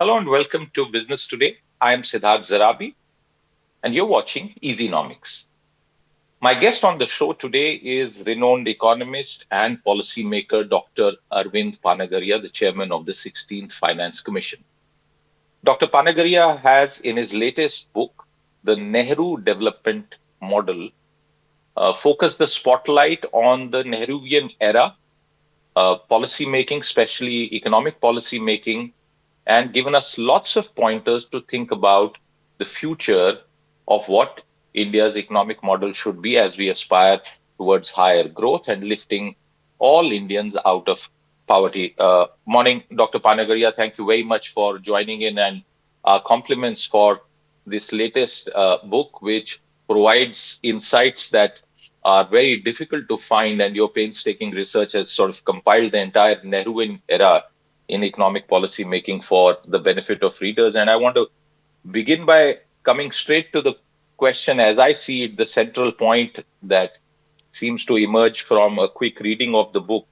Hello and welcome to Business Today. I am Siddharth Zarabi and you're watching Easynomics. My guest on the show today is renowned economist and policymaker Dr. Arvind Panagariya, the chairman of the 16th Finance Commission. Dr. Panagariya has in his latest book, The Nehru Development Model, focused the spotlight on the Nehruvian era, policy making, especially economic policy making, and given us lots of pointers to think about the future of what India's economic model should be as we aspire towards higher growth and lifting all Indians out of poverty. Morning, Dr. Panagariya. Thank you very much for joining in and compliments for this latest book, which provides insights that are very difficult to find. And your painstaking research has sort of compiled the entire Nehruvian era in economic policy making for the benefit of readers. And I want to begin by coming straight to the question, as I see it, the central point that seems to emerge from a quick reading of the book.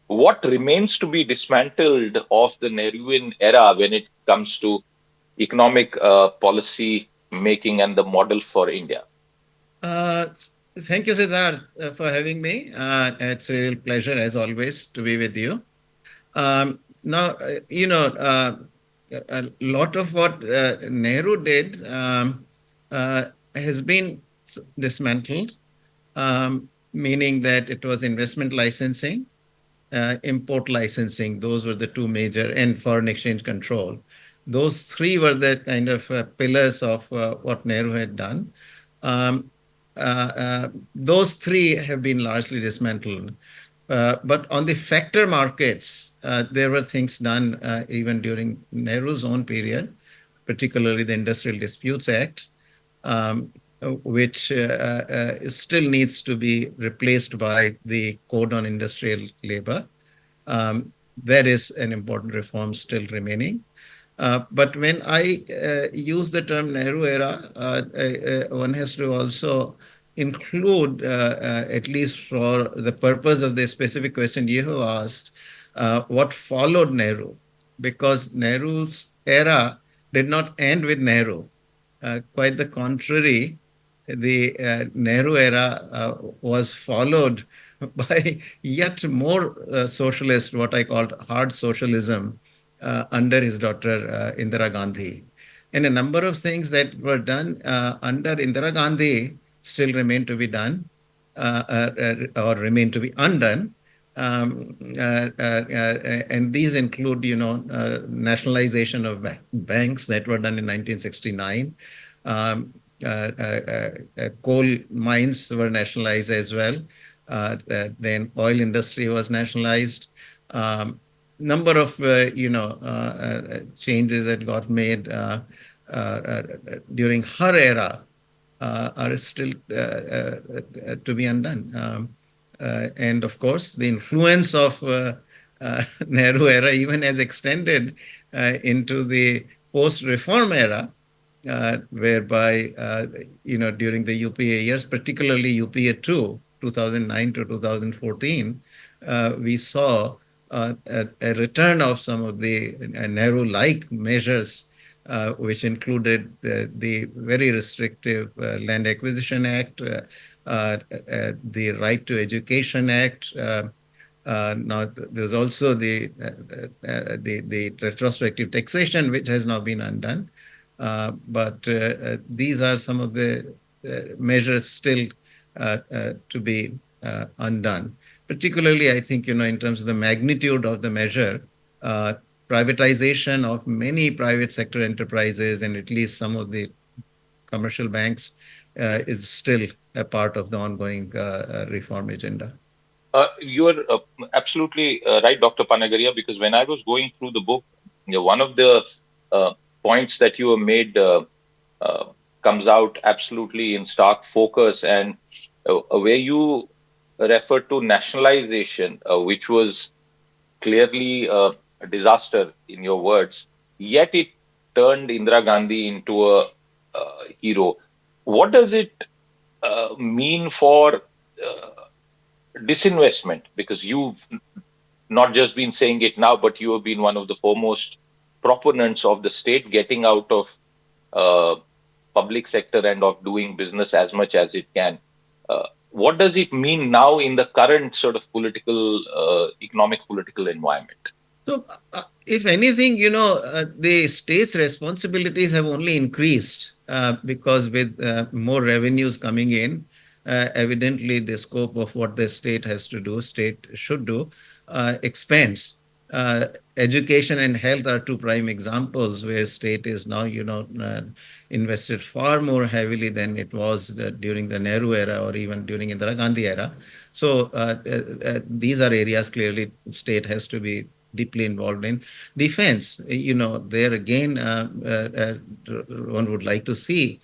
What remains to be dismantled of the Nehruvian era when it comes to economic policy making and the model for India? Uh, Thank you, Siddharth, for having me. It's a real pleasure, as always, to be with you. Now, a lot of what Nehru did has been dismantled, meaning that it was investment licensing, import licensing. Those were the two major, and foreign exchange control. Those three were the kind of pillars of what Nehru had done. Um, those three have been largely dismantled. But on the factor markets, there were things done even during Nehru's own period, particularly the Industrial Disputes Act, um, which still needs to be replaced by the Code on Industrial Labor. That is an important reform still remaining. But when I use the term Nehru era, one has to also include, at least for the purpose of the specific question you have asked, what followed Nehru, because Nehru's era did not end with Nehru. Quite the contrary, the Nehru era was followed by yet more socialist, what I called hard socialism, under his daughter Indira Gandhi. And a number of things that were done under Indira Gandhi still remain to be done or remain to be undone. And these include, nationalization of banks that were done in 1969. Um, Coal mines were nationalized as well. Then oil industry was nationalized. Number of changes that got made during her era are still to be undone. And of course, the influence of Nehru era even has extended into the post-reform era, whereby during the UPA years, particularly UPA 2, 2009 to 2014, we saw a return of some of the Nehru-like measures, which included the very restrictive Land Acquisition Act, the Right to Education Act. Now, there's also the retrospective taxation, which has now been undone. But these are some of the measures still to be undone. Particularly, I think, in terms of the magnitude of the measure, uh, privatization of many private sector enterprises and at least some of the commercial banks is still a part of the ongoing reform agenda. You're absolutely right, Dr. Panagariya, because when I was going through the book, one of the uh, points that you have made uh, comes out absolutely in stark focus, and where you refer to nationalization, which was clearly a disaster in your words, yet it turned Indira Gandhi into a hero. What does it mean for disinvestment? Because you've not just been saying it now, but you have been one of the foremost proponents of the state getting out of uh, public sector and of doing business as much as it can. What does it mean now in the current sort of economic political environment? So, if anything, the state's responsibilities have only increased because with more revenues coming in, evidently the scope of what the state has to do, state should do, expands. Uh, Education and health are two prime examples where state is now, invested far more heavily than it was during the Nehru era or even during Indira Gandhi era. So these are areas clearly state has to be deeply involved in. Defense, there again, one would like to see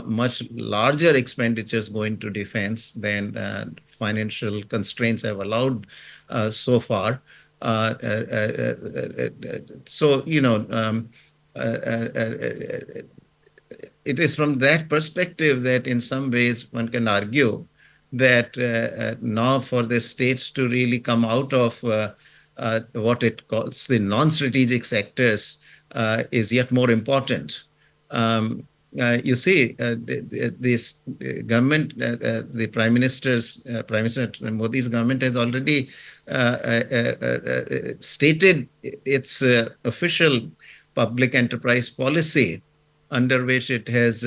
much larger expenditures going to defense than financial constraints have allowed so far. Uh, uh, uh, uh, so, uh, uh, uh, uh, it is from that perspective that in some ways one can argue that now for the states to really come out of what it calls the non-strategic sectors is yet more important. Um, you see, this government, the Prime Minister Modi's government has already stated its official public enterprise policy under which it has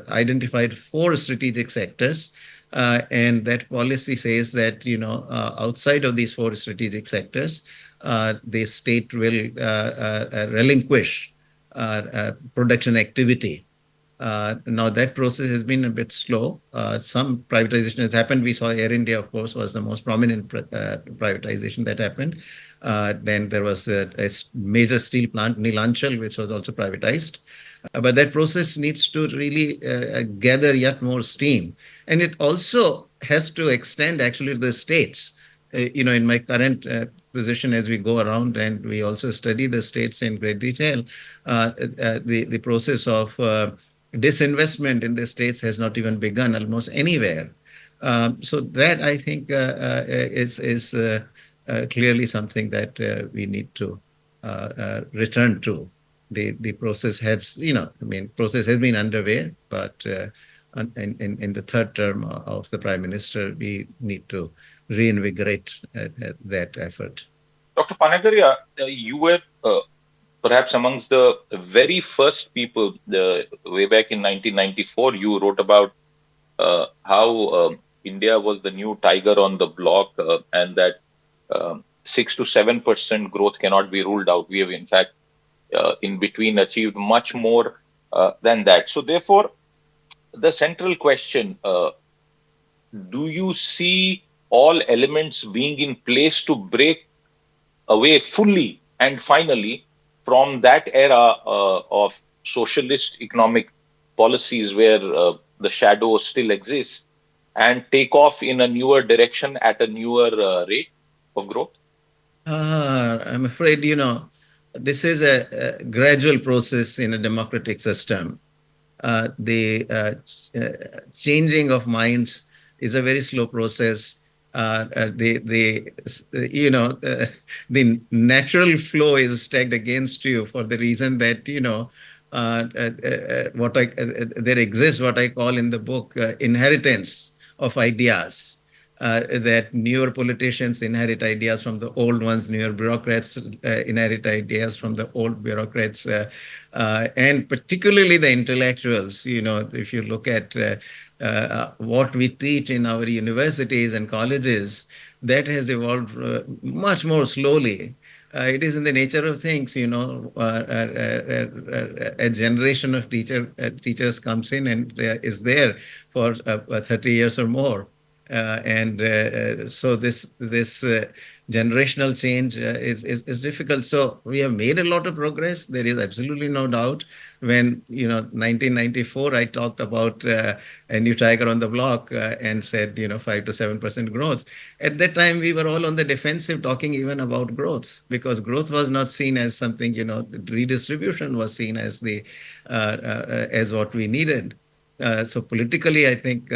identified four strategic sectors. And that policy says that, outside of these four strategic sectors, the state will relinquish production activity. Now that process has been a bit slow. Some privatization has happened. We saw Air India, of course, was the most prominent privatization that happened. Then there was a major steel plant, Neelanchal, which was also privatized. But that process needs to really gather yet more steam. And it also has to extend actually to the states. In my current position, as we go around and we also study the states in great detail, the process of disinvestment in the states has not even begun almost anywhere. So that I think is clearly something that we need to return to. The process has, process has been underway, but in the third term of the prime minister, we need to reinvigorate that effort. Dr. Panagariya, you were perhaps amongst the very first people, way back in 1994, you wrote about how India was the new tiger on the block, and that 6 to 7% growth cannot be ruled out. We have, in fact, in between achieved much more than that. So, therefore, the central question, do you see all elements being in place to break away fully and finally from that era of socialist economic policies where the shadow still exists and take off in a newer direction at a newer rate of growth? I'm afraid, this is a gradual process in a democratic system. The changing of minds is a very slow process. The natural flow is stacked against you for the reason that there exists what I call in the book inheritance of ideas. That newer politicians inherit ideas from the old ones, newer bureaucrats inherit ideas from the old bureaucrats, and particularly the intellectuals. If you look at what we teach in our universities and colleges, that has evolved much more slowly. It is in the nature of things, a generation of teachers comes in and is there for 30 years or more. And so this generational change is difficult. So we have made a lot of progress. There is absolutely no doubt. When 1994, I talked about a new tiger on the block and said 5 to 7% growth. At that time, we were all on the defensive, talking even about growth because growth was not seen as something. Redistribution was seen as the as what we needed. So politically, I think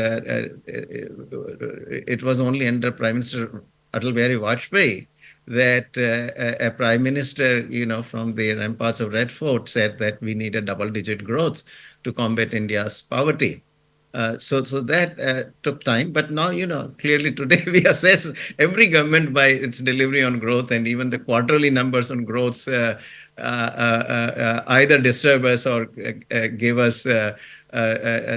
it was only under Prime Minister Atal Bihari Vajpayee that a prime minister, from the ramparts of Red Fort said that we need a double-digit growth to combat India's poverty. So that took time, but now clearly today we assess every government by its delivery on growth, and even the quarterly numbers on growth either disturb us or give us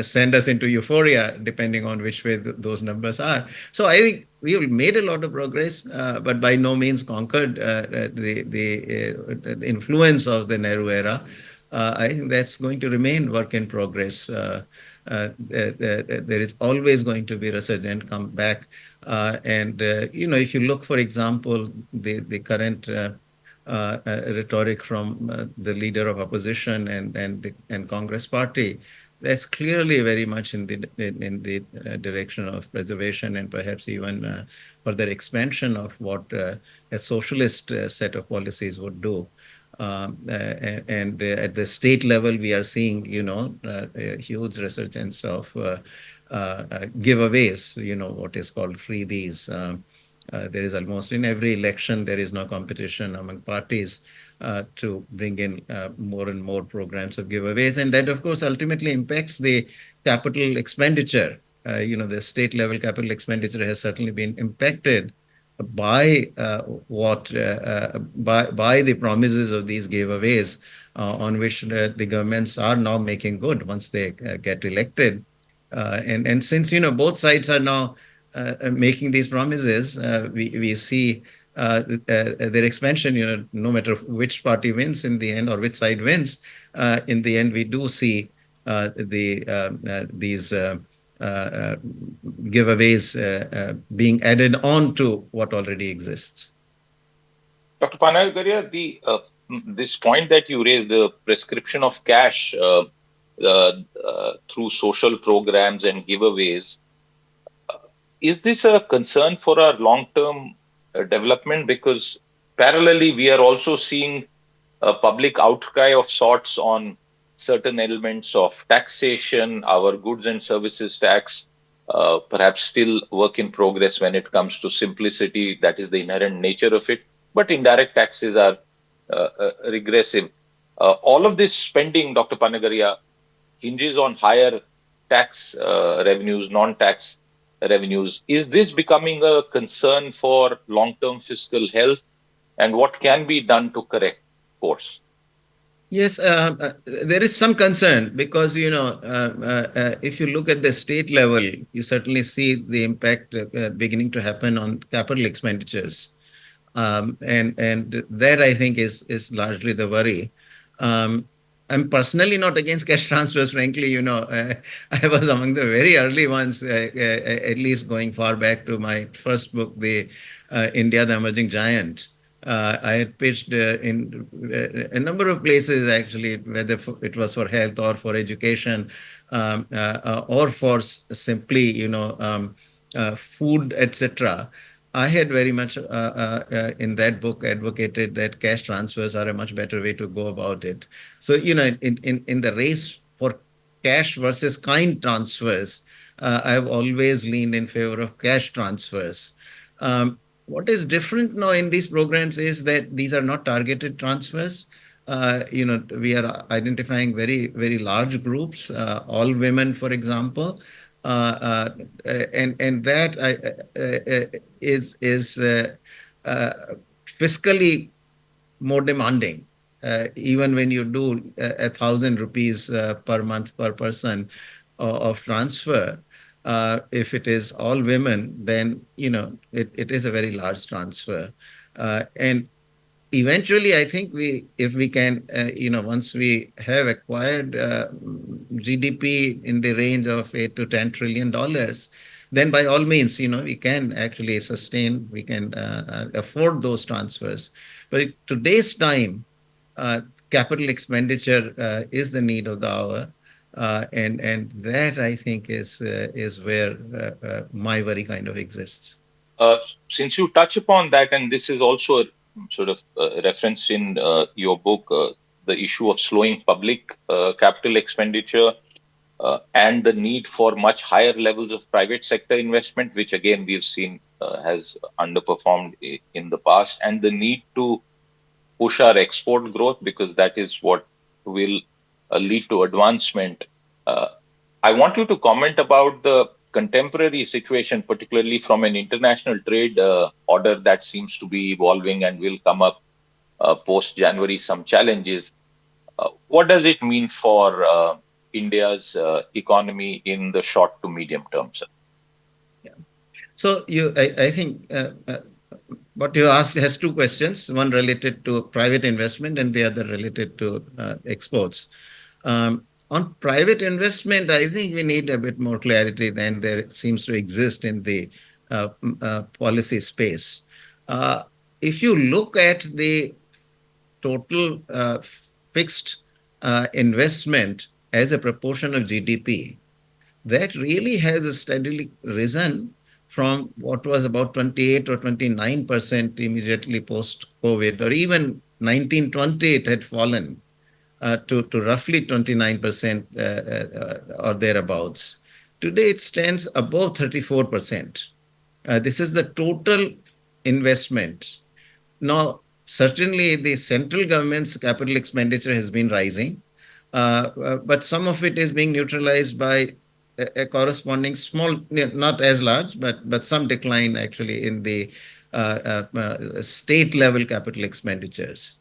send us into euphoria, depending on which way those numbers are. So I think we have made a lot of progress, but by no means conquered the influence of the Nehru era. I think that's going to remain work in progress. There is always going to be resurgent come back. And if you look, for example, the current rhetoric from the leader of opposition and Congress party, that's clearly very much in the direction of preservation and perhaps even further expansion of what a socialist set of policies would do. And at the state level, we are seeing, a huge resurgence of giveaways, what is called freebies. There is almost in every election, there is no competition among parties to bring in more and more programs of giveaways. And that, of course, ultimately impacts the capital expenditure. The state level capital expenditure has certainly been impacted by by the promises of these giveaways on which the governments are now making good once they get elected. And since both sides are now making these promises, we see their expansion. No matter which party wins in the end or which side wins, in the end we do see these giveaways being added on to what already exists. Dr. Panagariya, this point that you raised, the prescription of cash through social programs and giveaways, is this a concern for our long-term development? Because parallelly, we are also seeing a public outcry of sorts on certain elements of taxation, our goods and services tax, perhaps still work in progress when it comes to simplicity. That is the inherent nature of it. But indirect taxes are regressive. All of this spending, Dr. Panagariya, hinges on higher tax revenues, non-tax revenues. Is this becoming a concern for long-term fiscal health? And what can be done to correct course? Yes, there is some concern because if you look at the state level, you certainly see the impact beginning to happen on capital expenditures. And that I think is largely the worry. Um, I'm personally not against cash transfers. Frankly, I was among the very early ones, at least going far back to my first book, the India, the Emerging Giant. I had pitched in a number of places actually, whether it was for health or for education, or for simply, food, etc. I had very much in that book advocated that cash transfers are a much better way to go about it. So, in the race for cash versus kind transfers, I've always leaned in favor of cash transfers. Um, what is different now in these programs is that these are not targeted transfers. We are identifying very, very large groups, all women, for example, and that is uh, fiscally more demanding. Even when you do 1,000 rupees per month per person of transfer, if it is all women, then it is a very large transfer, and eventually I think if we can once we have acquired GDP in the range of 8 to 10 trillion dollars, then by all means we can actually sustain, we can afford those transfers. But at today's time, uh, capital expenditure is the need of the hour, and that I think is where my worry kind of exists. Since you touch upon that, and this is also a sort of reference in your book, the issue of slowing public capital expenditure and the need for much higher levels of private sector investment, which again we've seen has underperformed in the past, and the need to push our export growth because that is what will lead to advancement. Uh, I want you to comment about the contemporary situation, particularly from an international trade order that seems to be evolving and will come up post January, some challenges. What does it mean for India's economy in the short to medium term, sir? Yeah. So I think what you asked has two questions, one related to private investment and the other related to exports. On private investment, I think we need a bit more clarity than there seems to exist in the policy space. Uh, if you look at the total fixed investment as a proportion of GDP, that really has steadily risen from what was about 28 or 29% immediately post COVID, or even 1920, it had fallen to roughly 29% or thereabouts. Today, it stands above 34%. This is the total investment. Now, certainly the central government's capital expenditure has been rising, but some of it is being neutralized by a corresponding small, not as large, but some decline actually in the state level capital expenditures.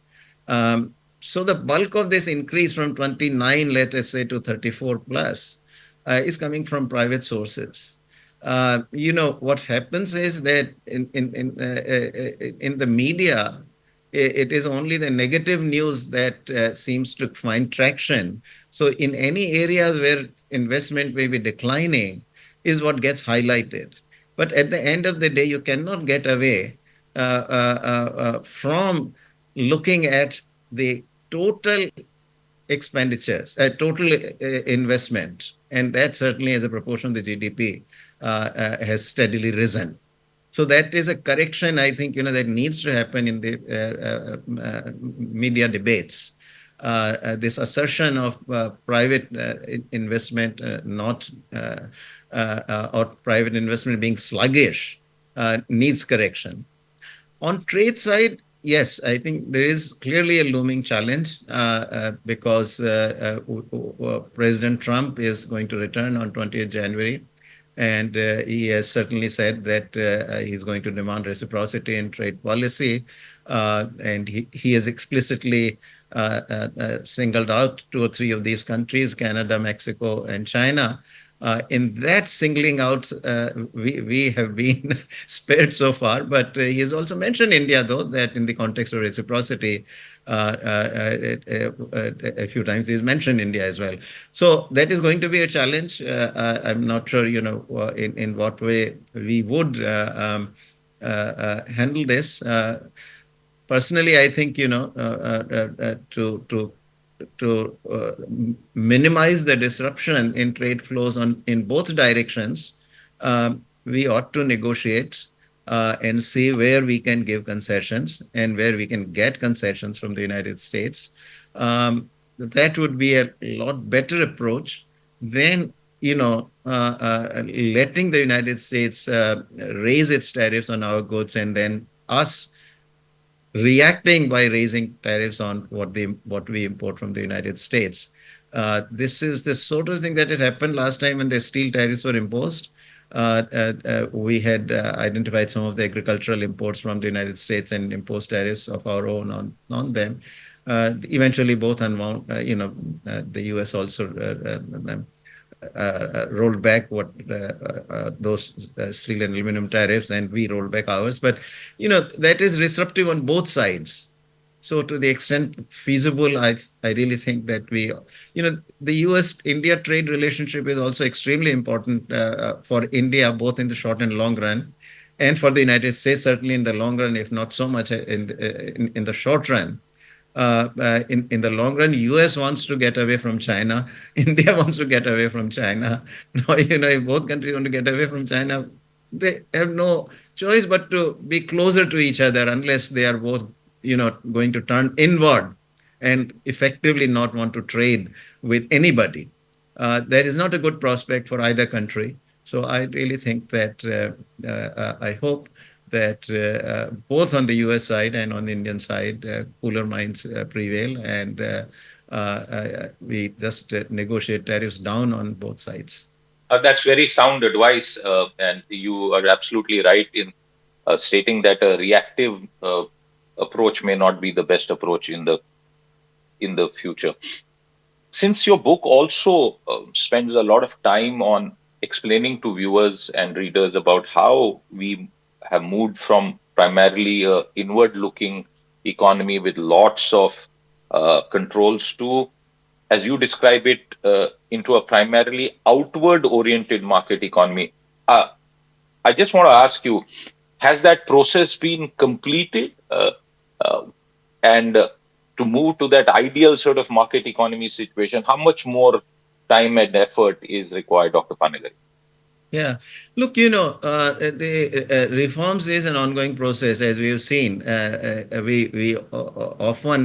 So the bulk of this increase from 29, let us say, to 34 plus is coming from private sources. What happens is that in the media, it is only the negative news that seems to find traction. So in any areas where investment may be declining is what gets highlighted. But at the end of the day, you cannot get away from looking at the total expenditures, total investment, and that certainly as a proportion of the GDP has steadily risen. So that is a correction, I think, that needs to happen in the media debates. This assertion of private investment not or private investment being sluggish needs correction. On trade side, yes, I think there is clearly a looming challenge because President Trump is going to return on 20th January. And he has certainly said that he's going to demand reciprocity in trade policy. And he has explicitly singled out two or three of these countries, Canada, Mexico, and China. In that singling out, we have been spared so far, but he has also mentioned India, though, that in the context of reciprocity, a few times he's mentioned India as well. So that is going to be a challenge. I'm not sure, in what way we would handle this. Personally, I think, to minimize the disruption in trade flows in both directions, we ought to negotiate and see where we can give concessions and where we can get concessions from the United States. That would be a lot better approach than letting the United States raise its tariffs on our goods and then us reacting by raising tariffs on what we import from the United States. This is the sort of thing that had happened last time when the steel tariffs were imposed. We had identified some of the agricultural imports from the United States and imposed tariffs of our own on them. Eventually, both unwound. The U.S. also rolled back what those steel and aluminum tariffs, and we rolled back ours. But that is disruptive on both sides. So to the extent feasible, I really think that the U.S.-India trade relationship is also extremely important for India, both in the short and long run, and for the United States certainly in the long run, if not so much in the short run. In the long run, US wants to get away from China. India wants to get away from China. Now, if both countries want to get away from China, they have no choice but to be closer to each other unless they are both, going to turn inward and effectively not want to trade with anybody. That is not a good prospect for either country. So I really think that I hope that both on the US side and on the Indian side, cooler minds prevail, and we just negotiate tariffs down on both sides. That's very sound advice, and you are absolutely right in stating that a reactive approach may not be the best approach in the future. Since your book also spends a lot of time on explaining to viewers and readers about how we have moved from primarily a inward looking economy with lots of controls to, as you describe it, into a primarily outward oriented market economy. uh, I just want to ask you, has that process been completed? Uh, and To move to that ideal sort of market economy situation, how much more time and effort is required, Dr. Panagariya? Yeah. Look, the reforms is an ongoing process, as we have seen. We often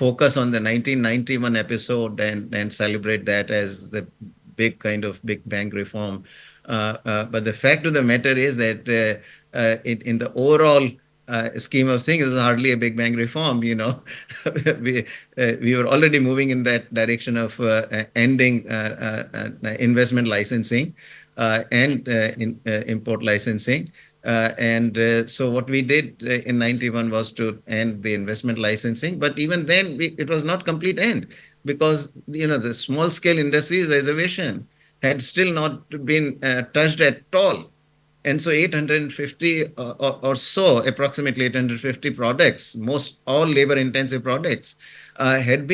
focus on the 1991 episode and celebrate that as the big kind of big bang reform. But the fact of the matter is that in the overall scheme of things, it was hardly a big bang reform. we we were already moving in that direction of ending investment licensing and import licensing. And so what we did in 91 was to end the investment licensing. But even then, it was not complete end, because the small scale industries reservation had still not been touched at all. And so 850 or so, approximately 850 products, most all labor intensive products, had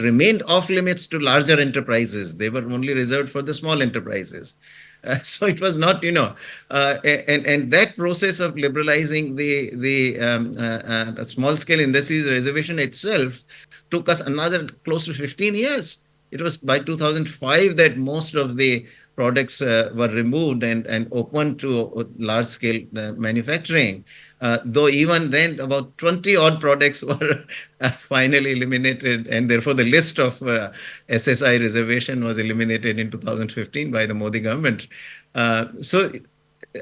remained off limits to larger enterprises. They were only reserved for the small enterprises. So it was not, and that process of liberalizing the small scale industries reservation itself took us another close to 15 years. It was by 2005 that most of the products were removed and open to large scale manufacturing. Though even then, about 20 odd products were finally eliminated, and therefore the list of SSI reservation was eliminated in 2015 by the Modi government. So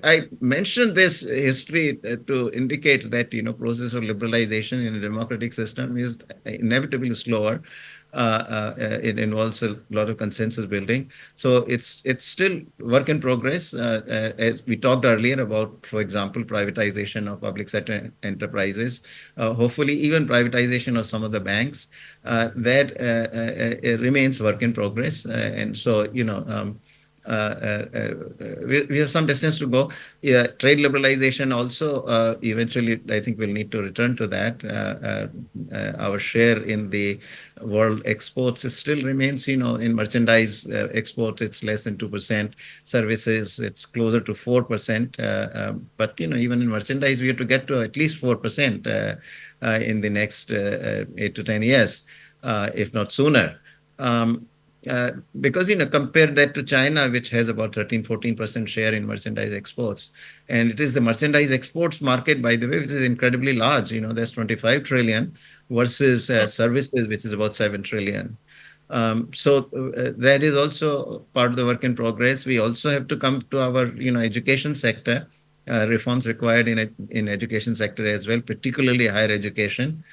I mentioned this history to indicate that process of liberalization in a democratic system is inevitably slower. It involves a lot of consensus building, so it's still work in progress. As we talked earlier about, for example, privatization of public sector enterprises, hopefully even privatization of some of the banks, that remains work in progress, and so we have some distance to go. Yeah, trade liberalization also eventually, I think we'll need to return to that. Our share in the world exports still remains, in merchandise exports, it's less than 2%. Services, it's closer to 4%. But, even in merchandise, we have to get to at least 4% in the next 8 to 10 years, if not sooner. Um, because compare that to China, which has about 13-14% share in merchandise exports, and it is the merchandise exports market, by the way, which is incredibly large. There's 25 trillion versus Mm. services, which is about 7 trillion. So that is also part of the work in progress. We also have to come to our education sector. Reforms required in education sector as well, particularly higher education.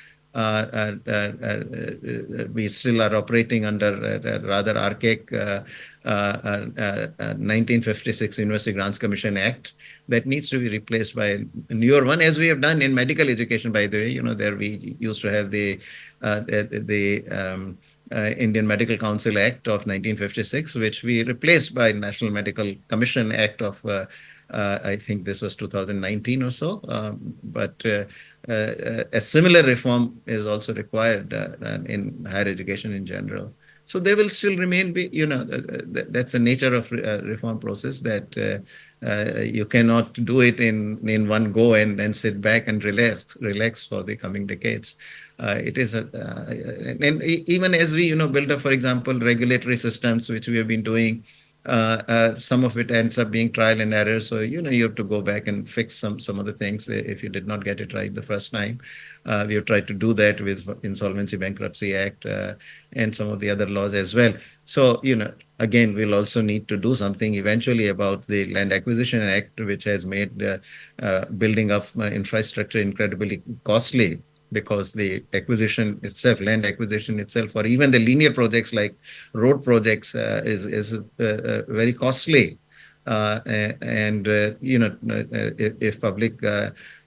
We still are operating under a rather archaic 1956 University Grants Commission Act that needs to be replaced by a newer one, as we have done in medical education, by the way. There we used to have the Indian Medical Council Act of 1956, which we replaced by National Medical Commission Act of I think this was 2019 or so. But a similar reform is also required in higher education in general. So they will still remain, that's the nature of reform process, that you cannot do it in one go and then sit back and relax for the coming decades. It is and even as we build up, for example, regulatory systems, which we have been doing Some of it ends up being trial and error. So, you have to go back and fix some of the things if you did not get it right the first time. We have tried to do that with Insolvency Bankruptcy Act and some of the other laws as well. So, again, we'll also need to do something eventually about the Land Acquisition Act, which has made building up infrastructure incredibly costly, because the acquisition itself, land acquisition itself, or even the linear projects like road projects is very costly. And if public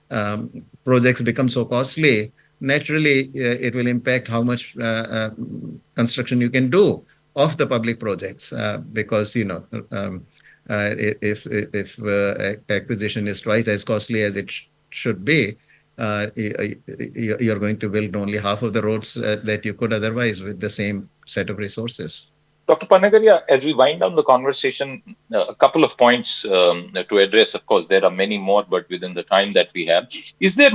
um, projects become so costly, naturally it will impact how much construction you can do of the public projects, because if acquisition is twice as costly as it should be, you're going to build only half of the roads that you could otherwise with the same set of resources. Dr. Panagariya, as we wind down the conversation, a couple of points to address. Of course, there are many more, but within the time that we have, is there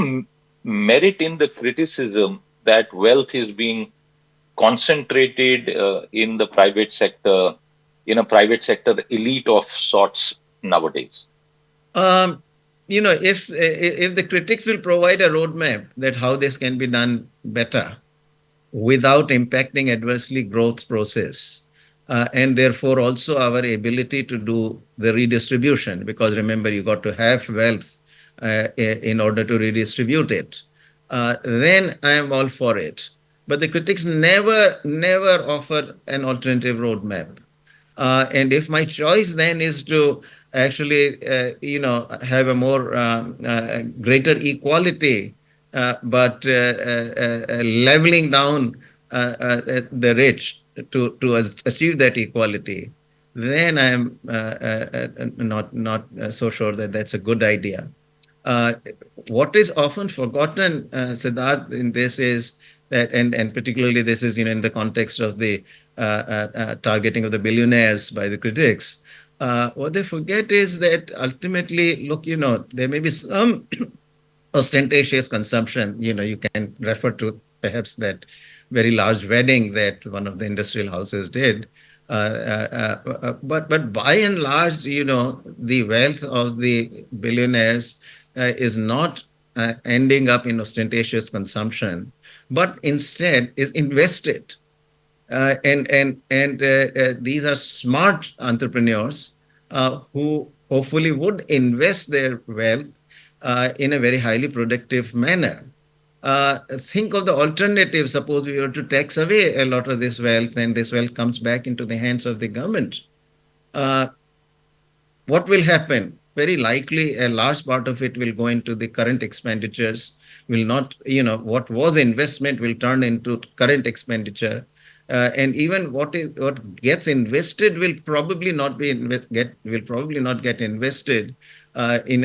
merit in the criticism that wealth is being concentrated in the private sector, in a private sector elite of sorts nowadays? Um, if the critics will provide a roadmap that how this can be done better without impacting adversely growth process, and therefore also our ability to do the redistribution, because remember, you got to have wealth in order to redistribute it, then I am all for it. But the critics never offer an alternative roadmap. And if my choice then is to actually, have a more greater equality, but leveling down the rich to achieve that equality, then I am not so sure that that's a good idea. Uh, what is often forgotten, Siddharth, in this is that, and particularly this is, in the context of the targeting of the billionaires by the critics. What they forget is that ultimately, look, there may be some ostentatious consumption. You can refer to perhaps that very large wedding that one of the industrial houses did. But by and large, the wealth of the billionaires is not ending up in ostentatious consumption, but instead is invested. And these are smart entrepreneurs who hopefully would invest their wealth in a very highly productive manner. Think of the alternative. Suppose we were to tax away a lot of this wealth, and this wealth comes back into the hands of the government. Uh, what will happen? Very likely, a large part of it will go into the current expenditures. Will not, what was investment will turn into current expenditure, and even what gets invested will probably not be get will probably not get invested in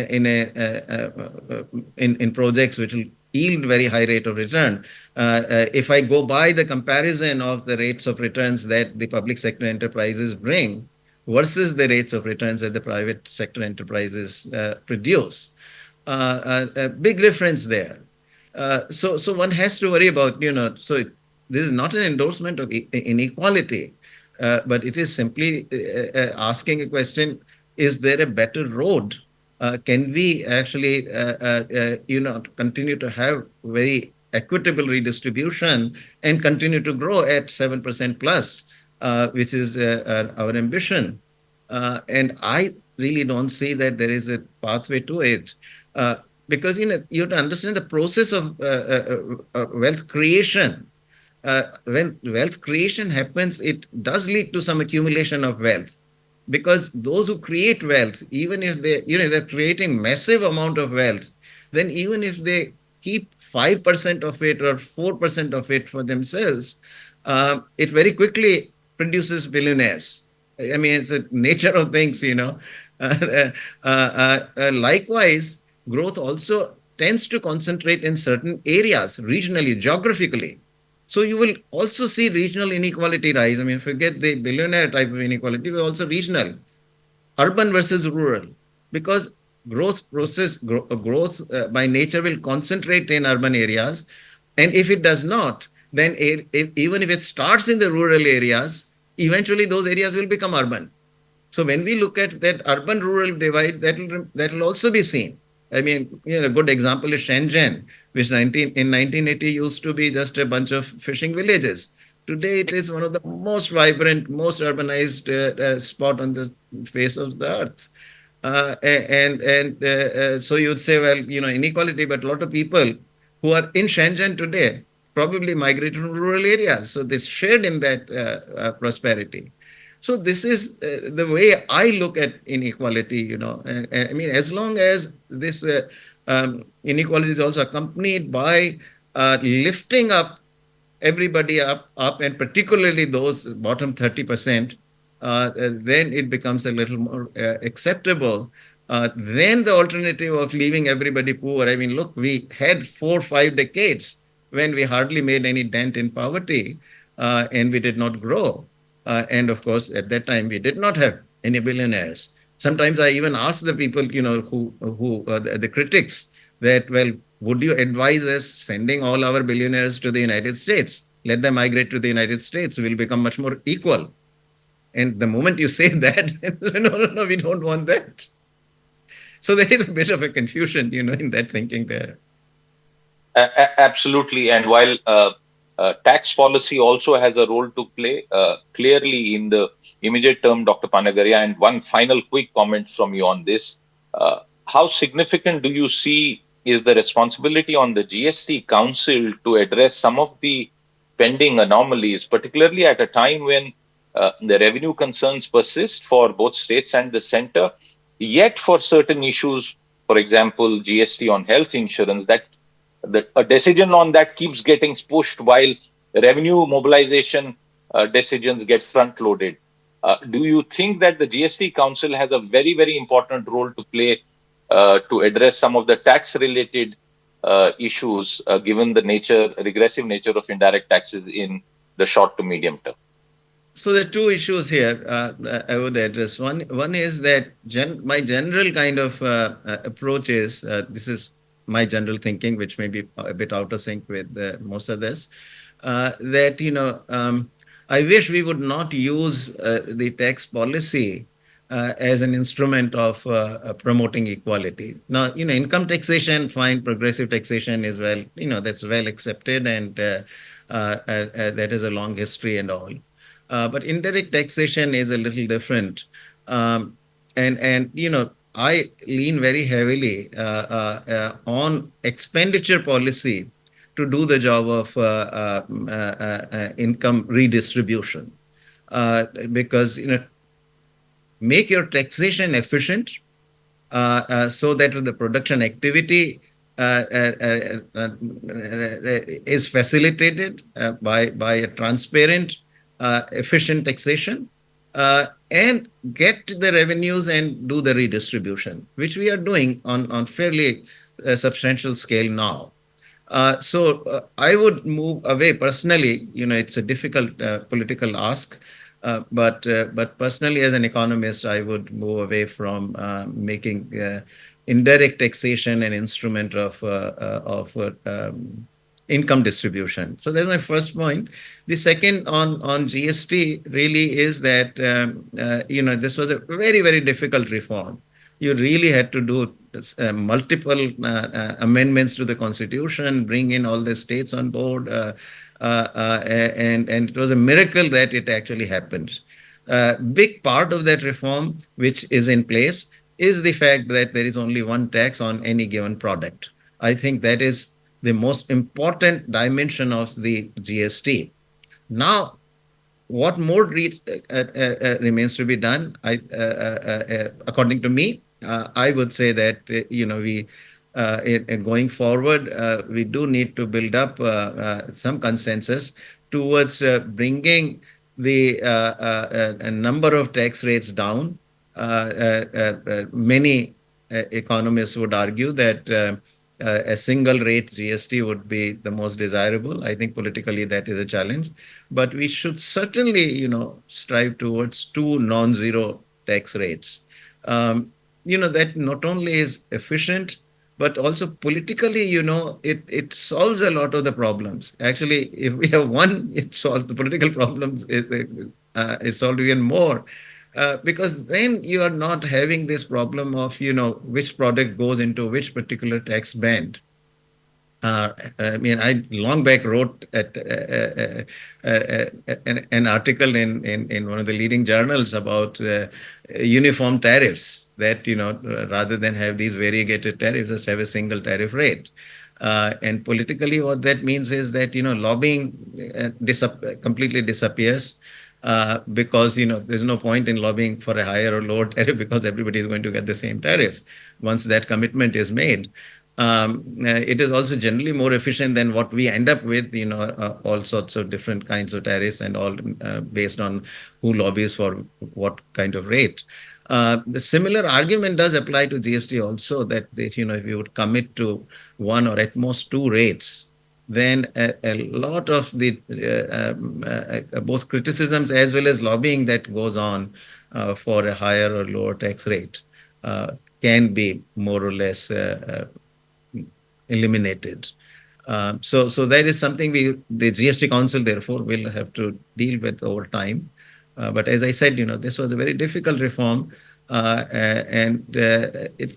projects which will yield very high rate of return. If I go by the comparison of the rates of returns that the public sector enterprises bring versus the rates of returns that the private sector enterprises produce, a big difference there. So one has to worry about, this is not an endorsement of inequality, but it is simply asking a question: is there a better road? Can we actually, continue to have very equitable redistribution and continue to grow at 7% plus, which is our ambition? And I really don't see that there is a pathway to it. Because you have to understand the process of wealth creation. When wealth creation happens, it does lead to some accumulation of wealth, because those who create wealth, even if they're creating massive amount of wealth, then even if they keep 5% of it or 4% of it for themselves, it very quickly produces billionaires. I mean, it's the nature of things. Likewise, growth also tends to concentrate in certain areas, regionally, geographically. So you will also see regional inequality rise. I mean, forget the billionaire type of inequality, but also regional, urban versus rural, because growth by nature will concentrate in urban areas, and if it does not, then even if it starts in the rural areas, eventually those areas will become urban. So when we look at that urban-rural divide, that will also be seen. I mean, a good example is Shenzhen, which 1980 used to be just a bunch of fishing villages. Today, it is one of the most vibrant, most urbanized spot on the face of the earth. So you would say, well, inequality, but a lot of people who are in Shenzhen today probably migrated from rural areas. So they shared in that prosperity. So this is the way I look at inequality. I mean, as long as this inequality is also accompanied by lifting up everybody up, and particularly those bottom 30%, then it becomes a little more acceptable. Then the alternative of leaving everybody poor. I mean, look, we had 4 or 5 decades when we hardly made any dent in poverty, and we did not grow. And of course, at that time, we did not have any billionaires. Sometimes I even ask the people, the critics, that, well, would you advise us sending all our billionaires to the United States? Let them migrate to the United States. We'll become much more equal. And the moment you say that, no, no, no, we don't want that. So there is a bit of a confusion, in that thinking there. Absolutely. And while tax policy also has a role to play, clearly in the immediate term, Dr. Panagariya, and one final quick comment from you on this. How significant do you see is the responsibility on the GST Council to address some of the pending anomalies, particularly at a time when the revenue concerns persist for both states and the center, yet for certain issues, for example, GST on health insurance, that a decision on that keeps getting pushed while revenue mobilization decisions get front loaded. Do you think that the GST Council has a very, very important role to play to address some of the tax related issues, given the regressive nature of indirect taxes in the short to medium term? So there are two issues here I would address. One is that my general kind of approach is, this is my general thinking, which may be a bit out of sync with most others, that, I wish we would not use the tax policy as an instrument of promoting equality. Now, income taxation, fine, progressive taxation is, well, that's well accepted, and that has a long history and all. But indirect taxation is a little different. Um, and I lean very heavily on expenditure policy to do the job of income redistribution. Because make your taxation efficient, so that the production activity is facilitated by a transparent, efficient taxation, and get the revenues and do the redistribution, which we are doing on fairly substantial scale now. So I would move away personally. It's a difficult political ask, but personally, as an economist, I would move away from making indirect taxation an instrument of income distribution. So that's my first point. The second on GST really is that this was a very, very difficult reform. You really had to do multiple amendments to the constitution, bring in all the states on board, and it was a miracle that it actually happened. Big part of that reform, which is in place, is the fact that there is only one tax on any given product. I think that is the most important dimension of the GST. Now, what more remains to be done? According to me, I would say that we going forward, we do need to build up some consensus towards bringing the number of tax rates down. Many economists would argue that a single rate GST would be the most desirable. I think politically that is a challenge, but we should certainly, strive towards two non-zero tax rates. That not only is efficient, but also politically, it solves a lot of the problems. Actually, if we have one, it solves the political problems. It solved even more. because then you are not having this problem of, which product goes into which particular tax band. I mean, I long back wrote an article in one of the leading journals about uniform tariffs, that, rather than have these variegated tariffs, just have a single tariff rate. And politically, what that means is that, lobbying completely disappears. Because there's no point in lobbying for a higher or lower tariff, because everybody is going to get the same tariff once that commitment is made. It is also generally more efficient than what we end up with, all sorts of different kinds of tariffs, and all based on who lobbies for what kind of rate. The similar argument does apply to GST also, that if you would commit to one or at most two rates, then a lot of the both criticisms as well as lobbying that goes on for a higher or lower tax rate uh, can be more or less eliminated. So that is something the GST Council, therefore, will have to deal with over time. But as I said, this was a very difficult reform, and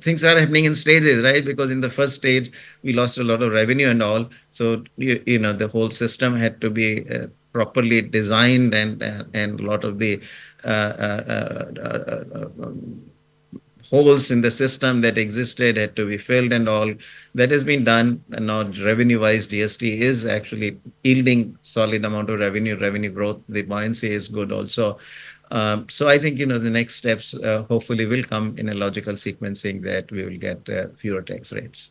things are happening in stages, right? Because in the first stage, we lost a lot of revenue and all. So the whole system had to be properly designed, and a lot of the uh, uh, uh, uh, uh, holes in the system that existed had to be filled, and all that has been done. And now revenue wise, GST is actually yielding solid amount of revenue growth. The buoyancy is good also. So I think the next steps hopefully will come in a logical sequencing, that we will get fewer tax rates.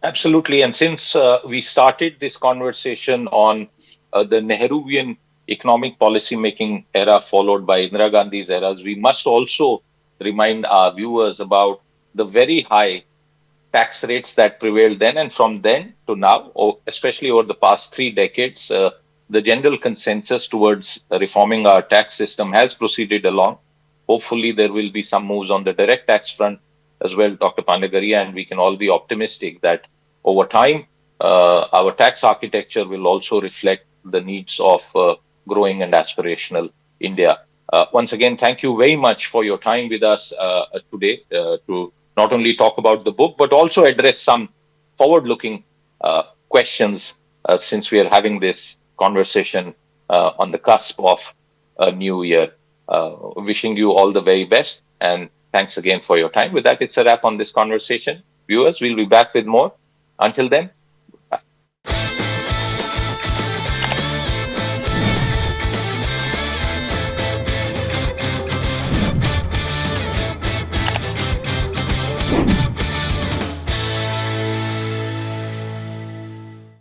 Absolutely. And since we started this conversation on the Nehruvian economic policy making era followed by Indira Gandhi's eras, we must also remind our viewers about the very high tax rates that prevailed then. And from then to now, or especially over the past 3 decades, the general consensus towards reforming our tax system has proceeded along. Hopefully, there will be some moves on the direct tax front as well, Dr. Panagariya, and we can all be optimistic that over time, our tax architecture will also reflect the needs of growing and aspirational India. Once again, thank you very much for your time with us today to not only talk about the book, but also address some forward looking questions since we are having this conversation on the cusp of a new year. Wishing you all the very best, and thanks again for your time. With that, it's a wrap on this conversation. Viewers, we'll be back with more. Until then,